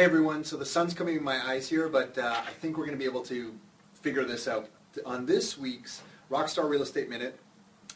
Hey everyone, so the sun's coming in my eyes here, but I think we're going to be able to figure this out. On this week's Rockstar Real Estate Minute,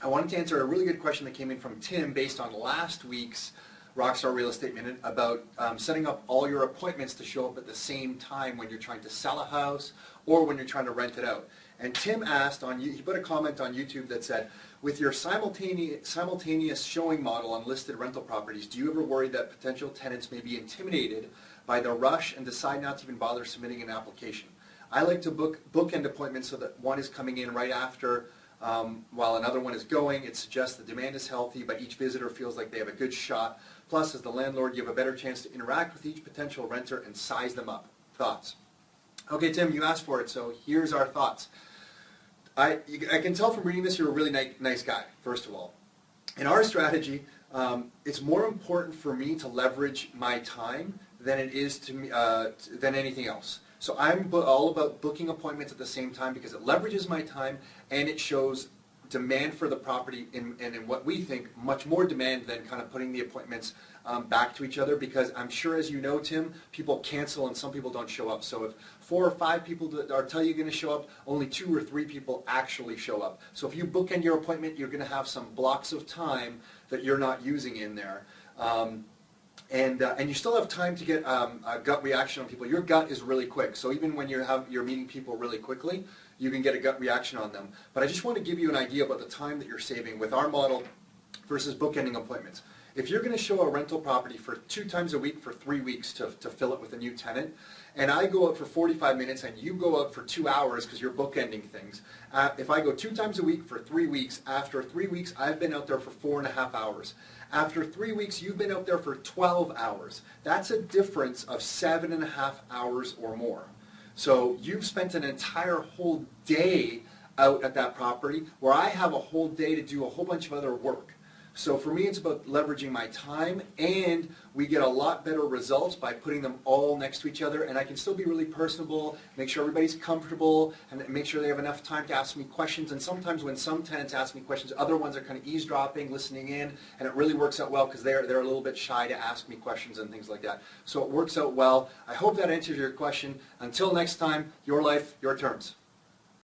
I wanted to answer a really good question that came in from Tim based on last week's Rockstar Real Estate Minute about setting up all your appointments to show up at the same time when you're trying to sell a house or when you're trying to rent it out. And Tim asked, he put a comment on YouTube that said, with your simultaneous showing model on listed rental properties, do you ever worry that potential tenants may be intimidated by the rush and decide not to even bother submitting an application? I like to bookend appointments so that one is coming in right after while another one is going. It suggests the demand is healthy, but each visitor feels like they have a good shot. Plus, as the landlord, you have a better chance to interact with each potential renter and size them up. Thoughts? Okay, Tim, you asked for it, so here's our thoughts. I can tell from reading this you're a really nice guy, first of all. In our strategy, it's more important for me to leverage my time than it is to me, than anything else. So I'm all about booking appointments at the same time because it leverages my time and it shows demand for the property and in what we think much more demand than kind of putting the appointments back to each other, because I'm sure, as you know, Tim, people cancel and some people don't show up. So if 4 or 5 people tell you you're going to show up, only 2 or 3 people actually show up. So if you bookend your appointment, you're going to have some blocks of time that you're not using in there. And you still have time to get a gut reaction on people. Your gut is really quick, so even when you're meeting people really quickly, you can get a gut reaction on them. But I just want to give you an idea about the time that you're saving with our model versus bookending appointments. If you're going to show a rental property for 2 times a week for 3 weeks to fill it with a new tenant, and I go out for 45 minutes and you go out for 2 hours because you're bookending things, if I go 2 times a week for 3 weeks, after 3 weeks I've been out there for 4.5 hours. After 3 weeks you've been out there for 12 hours. That's a difference of 7.5 hours or more. So you've spent an entire whole day out at that property where I have a whole day to do a whole bunch of other work. So for me, it's about leveraging my time, and we get a lot better results by putting them all next to each other, and I can still be really personable, make sure everybody's comfortable, and make sure they have enough time to ask me questions. And sometimes when some tenants ask me questions, other ones are kind of eavesdropping, listening in, and it really works out well because they're a little bit shy to ask me questions and things like that. So it works out well. I hope that answers your question. Until next time, your life, your terms.